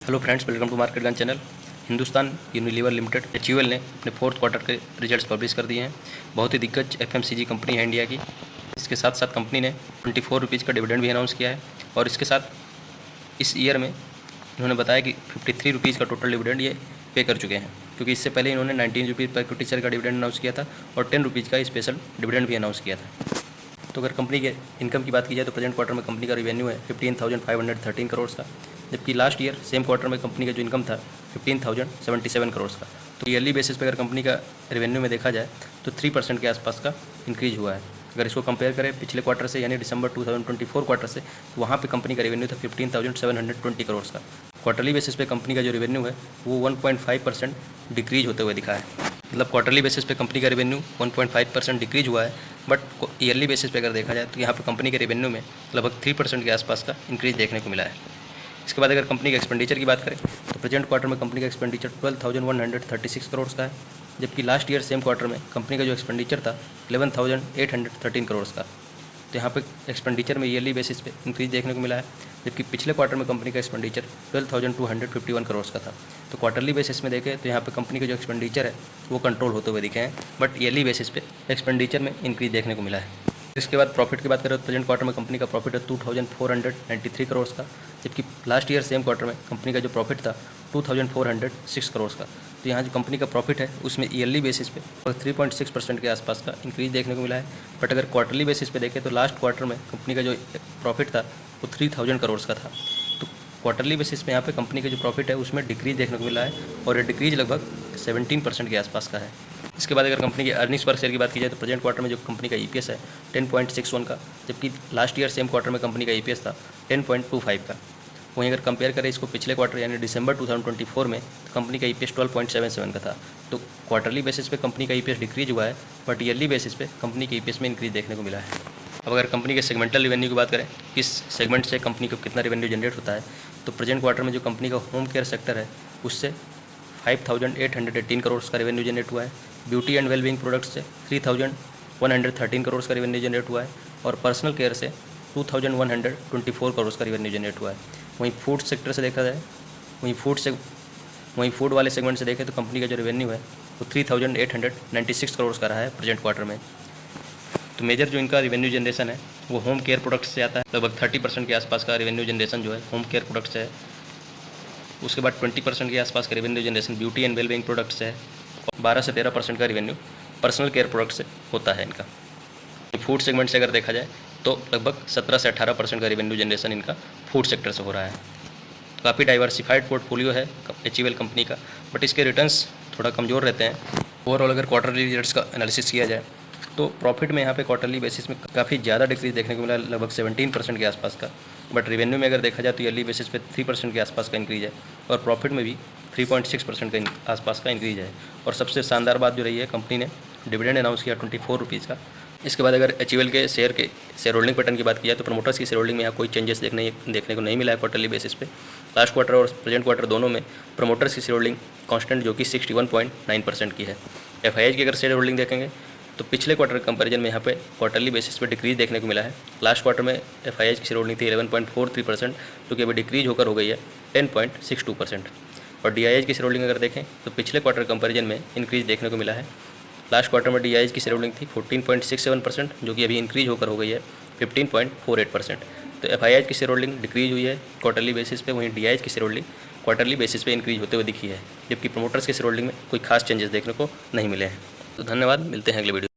Hello friends, welcome to market gun channel. Hindustan Unilever limited HUL ने अपने fourth quarter के results publish कर दिए हैं। बहुत ही दिग्गज FMCG कंपनी है इंडिया की। इसके साथ साथ कंपनी ने 24 रुपीज़ का डिविडेंड भी अनाउंस किया है और इसके साथ इस ईयर में इन्होंने बताया कि 53 रुपीज़ का टोटल डिविडेंड ये पे कर चुके हैं, क्योंकि इससे पहले इन्होंने 19 रुपीज़ पर इक्विटी शेयर का डिविडेंड अनाउंस किया था और 10 रुपीज़ का स्पेशल डिविडेंड भी अनाउंस किया था। तो अगर कंपनी के इनकम की बात की जाए तो प्रेजेंट क्वार्टर में कंपनी का रेवेन्यू है 15,513 करोड़ का, जबकि लास्ट ईयर सेम क्वार्टर में कंपनी का जो इनकम था 15,077 करोड़ का। तो ईयरली बेसिस पे अगर कंपनी का रेवेन्यू में देखा जाए तो 3% के आसपास का इंक्रीज हुआ है। अगर इसको कंपेयर करें पिछले क्वार्टर से यानी दिसंबर 2024 क्वार्टर से, तो वहाँ पे कंपनी का रेवेन्यू था 15,720 करोड़ का। क्वार्टरली बेसिस पे कंपनी का जो रेवेन्यू है वो 1.5% डिक्रीज होते हुए दिखा है। मतलब क्वार्टरली बेसिस पे कंपनी का रेवेन्यू 1.5% डिक्रीज हुआ है, बट ईयरली बेसिस पे अगर देखा जाए तो यहाँ पे कंपनी के रेवेन्यू में लगभग 3% के आसपास का इंक्रीज देखने को मिला है। इसके बाद अगर कंपनी के एक्सपेंडिचर की बात करें तो प्रेजेंट क्वार्टर में कंपनी का एक्सपेंडिचर 12,136 करोड़ का है, जबकि लास्ट ईयर सेम क्वार्टर में कंपनी का जो एक्सपेंडिचर था 11,813 करोड़ का। तो यहाँ पे एक्सपेंडिचर में ईयरली बेसिस पे इंक्रीज देखने को मिला है, जबकि पिछले क्वार्टर में कंपनी का एक्सपेंडिचर 12,251 करोड़ का था। तो क्वार्टरली बेसिस में देखें तो यहाँ पे कंपनी का जो एक्सपेंडिचर है वो कंट्रोल होते हुए दिखे हैं, बट ईयरली बेसिस पे एक्सपेंडिचर में इंक्रीज देखने को मिला है। इसके बाद प्रॉफिट की बात करें तो प्रेजेंट क्वार्टर में कंपनी का प्रॉफिट है 2,493 करोड़ का, जबकि लास्ट ईयर सेम क्वार्टर में कंपनी का जो प्रॉफिट था 2,406 करोड़ का। तो यहाँ जो कंपनी का प्रॉफिट है उसमें ईयरली बेसिस पे 3.6% के आसपास का इंक्रीज देखने को मिला है। बट अगर क्वार्टरली बेसिस पे देखें तो लास्ट क्वार्टर में कंपनी का जो प्रॉफिट था वो 3,000 करोड़ का था। तो क्वार्टरली बेसिस पे यहाँ पे कंपनी का जो प्रॉफिट है उसमें डिक्रीज देखने को मिला है और ये डिक्रीज लगभग 17% के आसपास का है। इसके बाद अगर कंपनी की अर्निंग्स पर शेयर की बात की जाए तो प्रेजेंट क्वार्टर में जो कंपनी का EPS है 10.61 का, जबकि लास्ट ईयर सेम क्वार्टर में कंपनी का EPS था 10.25 का। वहीं अगर कंपेयर करें इसको पिछले क्वार्टर यानी दिसंबर 2024 में तो कंपनी का EPS 12.77 का था। तो क्वार्टरली बेसिस पे कंपनी का EPS डिक्रीज हुआ है, बट ईयरली बेसिस पे कंपनी के EPS में इंक्रीज देखने को मिला है। अब अगर कंपनी के सेगमेंटल रेवेन्यू की बात करें, किस सेगमेंट से कंपनी को कितना रेवेन्यू जनरेट होता है, तो प्रेजेंट क्वार्टर में जो कंपनी का होम केयर सेक्टर है उससे 5,818 करोड़ का रेवेन्यू जनरेट हुआ है। ब्यूटी एंड वेलबींग प्रोडक्ट्स से 3,113 करोड़ का रेवेन्यू जनरेट हुआ है और पर्सनल केयर से 2,124 करोड़ का रेवेन्यू जनरेट हुआ है। वहीं फूड सेक्टर से देखा जाए, वहीं फूड वाले सेगमेंट से देखें तो कंपनी का जो रेवेन्यू है वो 3,896 करोड़ का रहा है प्रेजेंट क्वार्टर में। तो मेजर जो इनका रेवेन्यू जनरेशन है वो होम केयर प्रोडक्ट्स से आता है। लगभग 30% के आसपास का रेवेन्यू जनरेशन जो है होम केयर प्रोडक्ट्स से है। उसके बाद 20% के आसपास का revenue generation beauty and wellbeing products से है। 12 से 13% का रेवेन्यू पर्सनल केयर प्रोडक्ट से होता है इनका। फूड सेगमेंट से अगर देखा जाए तो लगभग 17 से 18% का रेवेन्यू जनरेशन इनका फूड सेक्टर से हो रहा है। तो काफ़ी डाइवर्सिफाइड पोर्टफोलियो है HUL कंपनी का, बट इसके रिटर्न्स थोड़ा कमज़ोर रहते हैं। ओवरऑल अगर क्वार्टरली रिजल्ट्स का एनालिसिस किया जाए तो प्रॉफिट में यहाँ पे क्वार्टरली बेसिस में काफ़ी ज़्यादा डिक्रीज देखने को मिला, लगभग 17% के आसपास का। बट रेवेन्यू में अगर देखा जाए तो ईयरली बेसिस पे 3% के आसपास का इंक्रीज है और प्रॉफिट में भी 3.6% के आसपास का इंक्रीज है। और सबसे शानदार बात जो रही है, कंपनी ने डिविडेंड अनाउंस किया 24 रुपीज़ का। इसके बाद अगर HUL के शेयर होल्डिंग पैटर्न की बात की जाए तो प्रमोटर्स की शेयर होल्डिंग में यहाँ कोई चेंजेस देखने को नहीं मिला है क्वार्टरली बेसिस पे। लास्ट क्वार्टर और प्रेजेंट क्वार्टर दोनों में प्रमोटर्स की शेयर होल्डिंग कांस्टेंट जो कि 61.9% की है। FII की अगर शेयर होल्डिंग देखेंगे तो पिछले क्वार्टर के कंपैरिजन में यहाँ पे क्वार्टरली बेसिस पे डिक्रीज देखने को मिला है। लास्ट क्वार्टर में FII की शेयर होल्डिंग थी 11.43%, जो कि अभी डिक्रीज होकर हो गई है 10.62%। और DII की शेयर होल्डिंग अगर देखें तो पिछले क्वार्टर कंपैरिजन में इंक्रीज देखने को मिला है। लास्ट क्वार्टर में DII की शेयर होल्डिंग थी 14.67%, जो कि अभी इंक्रीज होकर हो गई है 15.48%। तो FII की शेयर होल्डिंग डिक्रीज हुई है क्वार्टरली बेसिस पे, वहीं DII की शेयर होल्डिंग क्वार्टरली बेसिस पे इंक्रीज होते हुए दिखी है, जबकि प्रमोटर्स की शेयर होल्डिंग में कोई खास चेंजेस देखने को नहीं मिले हैं। तो धन्यवाद, मिलते हैं अगले वीडियो।